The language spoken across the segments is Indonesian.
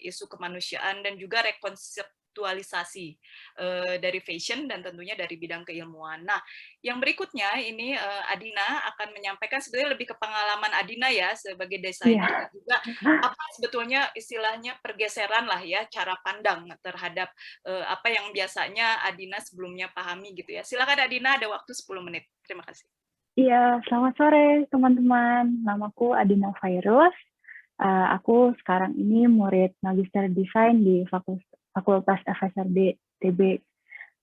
isu kemanusiaan dan juga rekonseptualisasi dari fashion dan tentunya dari bidang keilmuan. Nah, yang berikutnya ini Adina akan menyampaikan sebenarnya lebih ke pengalaman Adina ya sebagai desainer dan Iya. juga apa sebetulnya istilahnya pergeseran lah ya cara pandang terhadap apa yang biasanya Adina sebelumnya pahami gitu ya. Silakan Adina, ada waktu 10 menit. Terima kasih. Iya, selamat sore teman-teman. Namaku Adina Fairuz. Aku sekarang ini murid Magister Desain di Fakultas FSRD TB.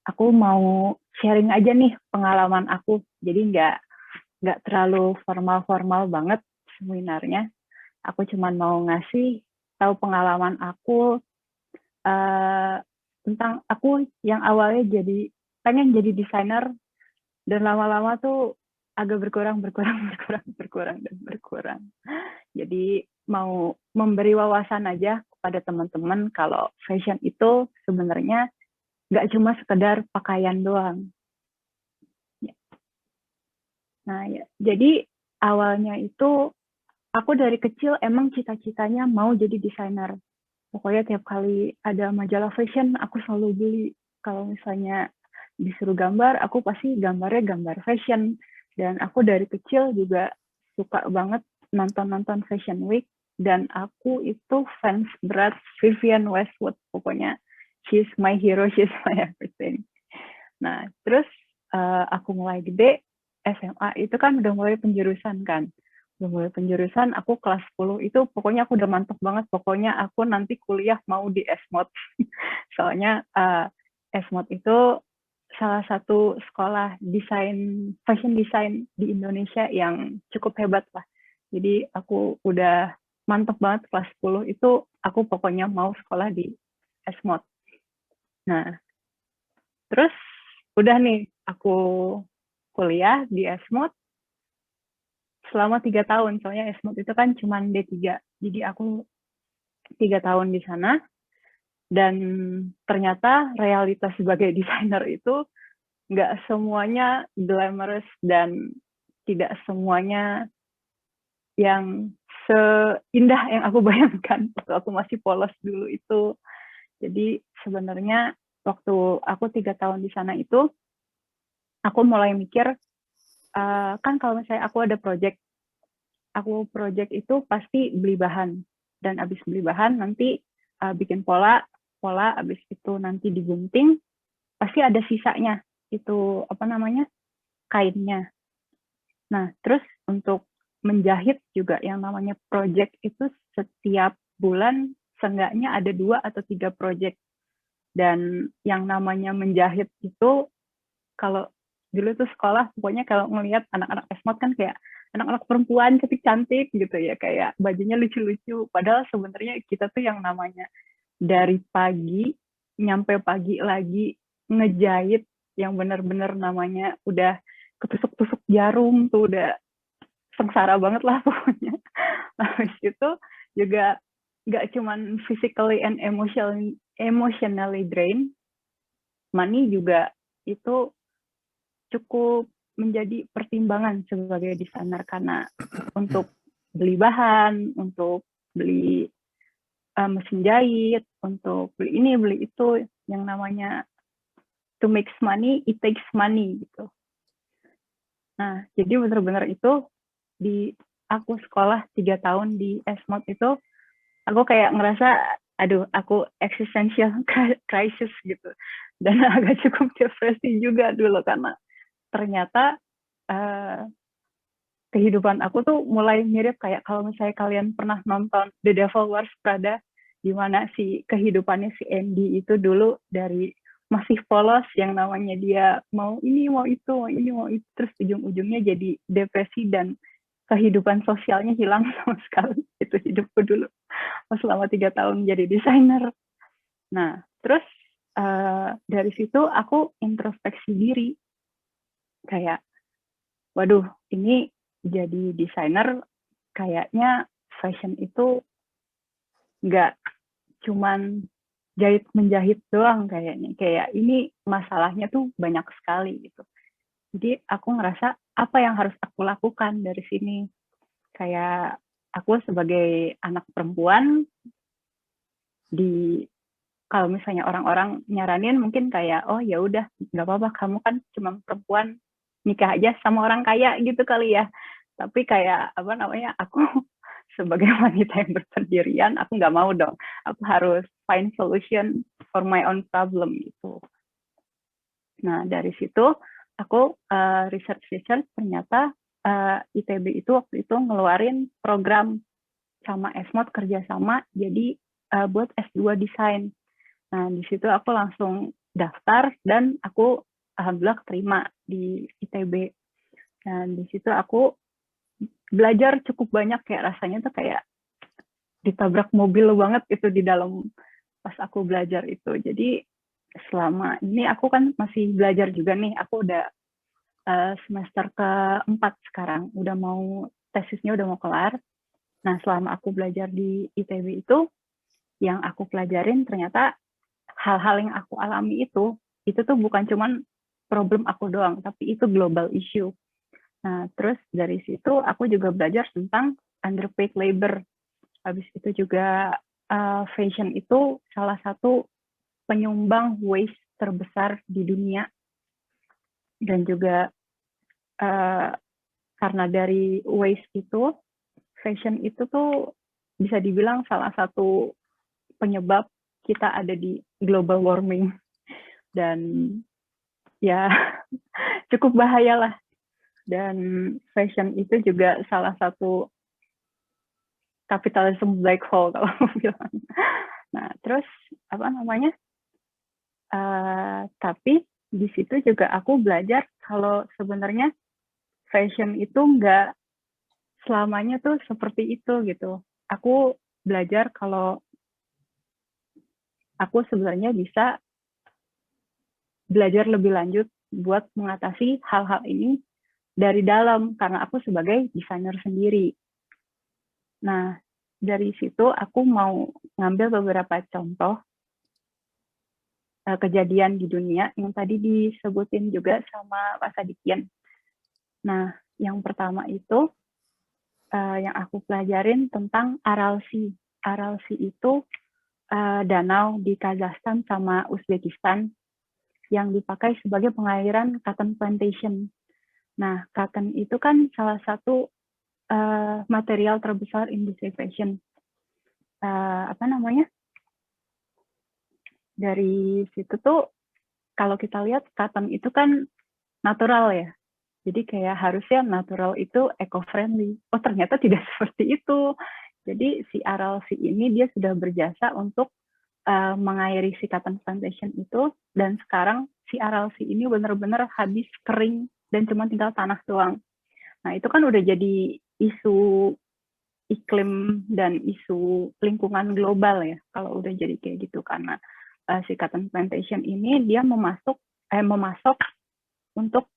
Aku mau sharing aja nih pengalaman aku. Jadi nggak terlalu formal-formal banget seminarnya. Aku cuma mau ngasih tahu pengalaman aku tentang aku yang awalnya pengen jadi desainer dan lama-lama tuh agak berkurang. Jadi mau memberi wawasan aja kepada teman-teman kalau fashion itu sebenarnya nggak cuma sekedar pakaian doang. Nah, ya, jadi awalnya itu aku dari kecil emang cita-citanya mau jadi desainer. Pokoknya tiap kali ada majalah fashion, aku selalu beli. Kalau misalnya disuruh gambar, aku pasti gambarnya gambar fashion. Dan aku dari kecil juga suka banget nonton-nonton Fashion Week. Dan aku itu fans berat Vivienne Westwood. Pokoknya she's my hero, she's my everything. Nah, terus aku mulai gede, SMA itu kan udah mulai penjurusan kan. Udah mulai penjurusan, aku kelas 10 itu pokoknya aku udah mantap banget. Pokoknya aku nanti kuliah mau di SMOD. Soalnya SMOD itu salah satu sekolah fashion design di Indonesia yang cukup hebat lah. Jadi aku udah mantap banget kelas 10 itu aku pokoknya mau sekolah di SMOD. Nah, terus udah nih aku kuliah di SMOD selama 3 tahun. Soalnya SMOD itu kan cuma D3. Jadi aku 3 tahun di sana. Dan ternyata realitas sebagai desainer itu nggak semuanya glamorous dan tidak semuanya yang seindah yang aku bayangkan waktu aku masih polos dulu itu. Jadi sebenarnya waktu aku 3 tahun di sana itu, aku mulai mikir, kan kalau misalnya aku ada project itu pasti beli bahan. Dan abis beli bahan nanti bikin pola abis itu nanti digunting, pasti ada sisanya. Itu apa namanya? Kainnya. Nah, terus untuk menjahit juga yang namanya project itu setiap bulan seenggaknya ada 2 atau 3 project. Dan yang namanya menjahit itu kalau dulu tuh sekolah pokoknya kalau ngelihat anak-anak SMOD kan kayak anak-anak perempuan cantik-cantik gitu ya, kayak bajunya lucu-lucu. Padahal sebenarnya kita tuh yang namanya dari pagi nyampe pagi lagi ngejahit yang benar-benar namanya udah ketusuk-tusuk jarum tuh udah sengsara banget lah pokoknya. Habis itu juga nggak cuman physically and emotionally drain, money juga itu cukup menjadi pertimbangan sebagai desainer karena untuk beli bahan, untuk beli mesin jahit, untuk beli ini, beli itu, yang namanya to make money, it takes money gitu. Nah, jadi benar-benar itu di aku sekolah 3 tahun di SMOD itu, aku kayak ngerasa, aduh, aku existential crisis gitu. Dan agak cukup depresi juga dulu karena ternyata kehidupan aku tuh mulai mirip kayak kalau misalnya kalian pernah nonton The Devil Wears Prada, di mana si kehidupannya si Andy itu dulu dari masih polos yang namanya dia mau ini mau itu mau ini mau itu, terus ujung-ujungnya jadi depresi dan kehidupan sosialnya hilang sama sekali. Itu hidupku dulu selama 3 tahun jadi desainer. Nah, terus dari situ aku introspeksi diri kayak, waduh, ini jadi desainer kayaknya fashion itu nggak cuman menjahit doang kayaknya. Kayak ini masalahnya tuh banyak sekali gitu. Jadi aku ngerasa apa yang harus aku lakukan dari sini. Kayak aku sebagai anak perempuan di kalau misalnya orang-orang nyaranin mungkin kayak, oh ya udah nggak apa-apa, kamu kan cuma perempuan, nikah aja sama orang kaya gitu kali ya. Tapi kayak apa namanya, aku sebagai wanita yang bersendirian, aku nggak mau dong. Aku harus find solution for my own problem gitu. Nah dari situ aku research ternyata ITB itu waktu itu ngeluarin program sama Esmod kerjasama, jadi buat S2 desain. Nah, di situ aku langsung daftar dan aku alhamdulillah keterima di ITB. Dan di situ aku belajar cukup banyak, kayak rasanya tuh kayak ditabrak mobil banget itu di dalam pas aku belajar itu. Jadi selama ini aku kan masih belajar juga nih. Aku udah semester keempat sekarang, udah mau tesisnya udah mau kelar. Nah, selama aku belajar di ITB itu, yang aku pelajarin ternyata hal-hal yang aku alami itu tuh bukan cuman problem aku doang, tapi itu global issue. Nah, terus dari situ aku juga belajar tentang underpaid labor. Habis itu juga fashion itu salah satu penyumbang waste terbesar di dunia. Dan juga karena dari waste itu, fashion itu tuh bisa dibilang salah satu penyebab kita ada di global warming. Dan ya cukup bahaya lah. Dan fashion itu juga salah satu capitalism black hole kalau aku bilang. Nah, terus apa namanya? Tapi di situ juga aku belajar kalau sebenarnya fashion itu nggak selamanya tuh seperti itu gitu. Aku belajar kalau aku sebenarnya bisa belajar lebih lanjut buat mengatasi hal-hal ini dari dalam, karena aku sebagai desainer sendiri. Nah, dari situ aku mau ngambil beberapa contoh kejadian di dunia yang tadi disebutin juga sama Pak Sadikian. Nah, yang pertama itu yang aku pelajarin tentang Aral Sea. Aral Sea itu danau di Kazakhstan sama Uzbekistan yang dipakai sebagai pengairan cotton plantation. Nah, cotton itu kan salah satu material terbesar industri fashion. Apa namanya? Dari situ tuh kalau kita lihat cotton itu kan natural ya. Jadi kayak harusnya natural itu eco-friendly. Oh ternyata tidak seperti itu. Jadi si Aral Sea ini dia sudah berjasa untuk mengairi si cotton plantation itu, dan sekarang si Aral Sea ini benar-benar habis kering dan cuma tinggal tanah doang. Nah itu kan udah jadi isu iklim dan isu lingkungan global ya kalau udah jadi kayak gitu, karena si cotton plantation ini dia memasok untuk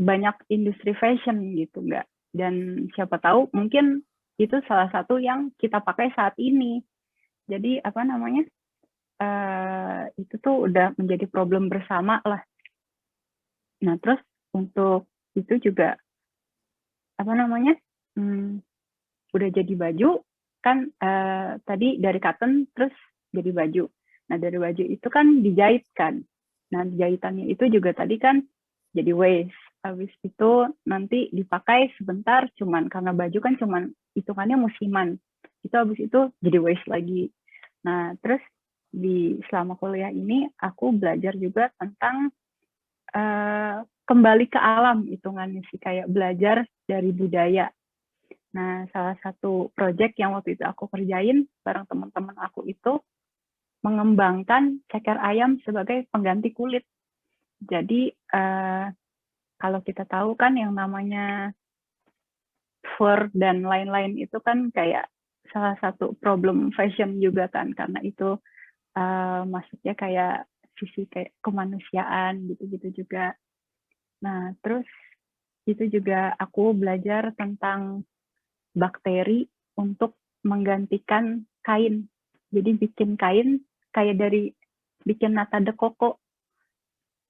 banyak industri fashion gitu nggak, dan siapa tahu mungkin itu salah satu yang kita pakai saat ini. Jadi apa namanya itu tuh udah menjadi problem bersama lah. Nah terus untuk itu juga apa namanya udah jadi baju kan tadi dari cotton terus jadi baju. Nah dari baju itu kan dijahit kan. Nah jahitannya itu juga tadi kan jadi waste. Habis itu nanti dipakai sebentar, cuman karena baju kan cuman hitungannya musiman. Itu habis itu jadi waste lagi. Nah terus di selama kuliah ini aku belajar juga tentang kembali ke alam hitungannya sih, kayak belajar dari budaya. Nah, salah satu proyek yang waktu itu aku kerjain bareng teman-teman aku itu mengembangkan ceker ayam sebagai pengganti kulit. Jadi, kalau kita tahu kan yang namanya fur dan lain-lain itu kan kayak salah satu problem fashion juga kan, karena itu maksudnya kayak sisi kayak kemanusiaan gitu-gitu juga. Nah, terus itu juga aku belajar tentang bakteri untuk menggantikan kain. Jadi bikin kain kayak dari bikin nata de coco.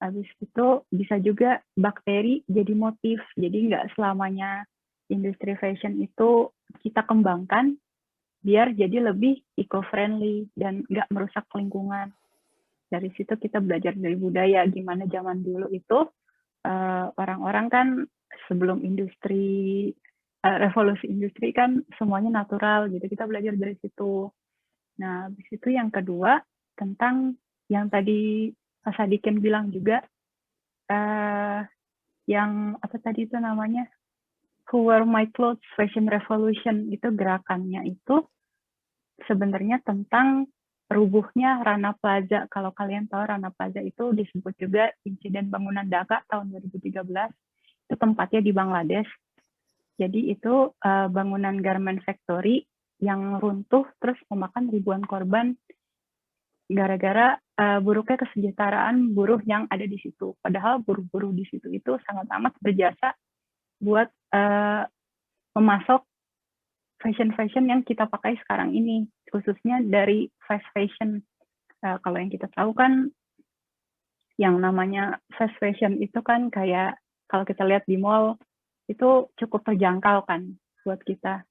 Habis itu bisa juga bakteri jadi motif. Jadi nggak selamanya industri fashion itu kita kembangkan, biar jadi lebih eco-friendly dan nggak merusak lingkungan. Dari situ kita belajar dari budaya, gimana zaman dulu itu orang-orang kan sebelum revolusi industri kan semuanya natural gitu. Kita belajar dari situ. Nah, habis itu yang kedua tentang yang tadi Pak Sadikin bilang juga, yang apa tadi itu namanya, Who Wear My Clothes Fashion Revolution, itu gerakannya itu sebenarnya tentang rubuhnya Rana Plaza. Kalau kalian tahu, Rana Plaza itu disebut juga insiden bangunan Dhaka tahun 2013. Itu tempatnya di Bangladesh. Jadi itu bangunan garment factory yang runtuh terus memakan ribuan korban gara-gara buruknya kesejahteraan buruh yang ada di situ. Padahal buruh-buruh di situ itu sangat amat berjasa buat memasok fashion-fashion yang kita pakai sekarang ini, khususnya dari fast fashion. Kalau yang kita tahu kan, yang namanya fast fashion itu kan kayak kalau kita lihat di mall, itu cukup terjangkau kan buat kita.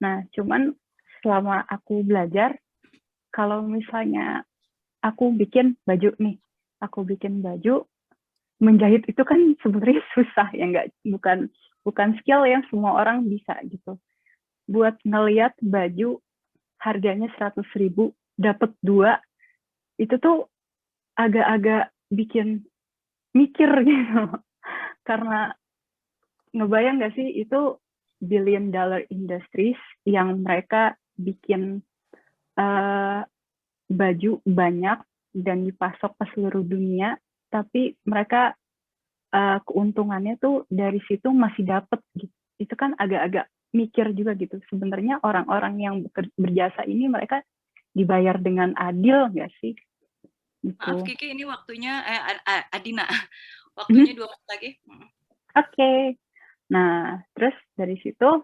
Nah, cuman selama aku belajar, kalau misalnya aku bikin baju nih, menjahit itu kan sebenarnya susah ya, bukan skill yang semua orang bisa gitu. Buat ngelihat baju harganya 100.000 dapat 2, itu tuh agak-agak bikin mikir gitu. Karena ngebayang nggak sih, itu billion dollar industries yang mereka bikin baju banyak dan dipasok ke seluruh dunia, tapi mereka keuntungannya tuh dari situ masih dapat gitu. Itu kan agak-agak mikir juga gitu. Sebenarnya orang-orang yang berjasa ini mereka dibayar dengan adil nggak sih? Gitu. Maaf Kiki, ini waktunya Adina. Waktunya 2 menit lagi. Oke. Nah, terus dari situ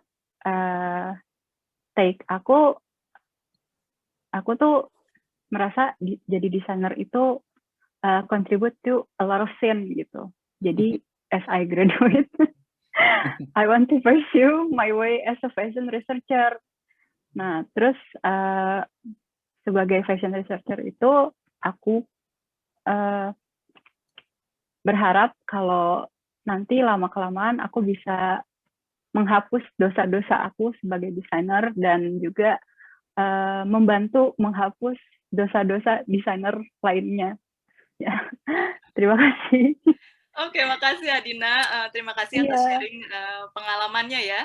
take aku tuh merasa jadi desainer itu contribute to a lot of scene gitu. Jadi as I graduate, I want to pursue my way as a fashion researcher. Nah, terus sebagai fashion researcher itu aku berharap kalau nanti lama-kelamaan aku bisa menghapus dosa-dosa aku sebagai desainer dan juga membantu menghapus dosa-dosa desainer lainnya. Ya, terima kasih. Oke, makasih Adina. Terima kasih atas sharing pengalamannya ya.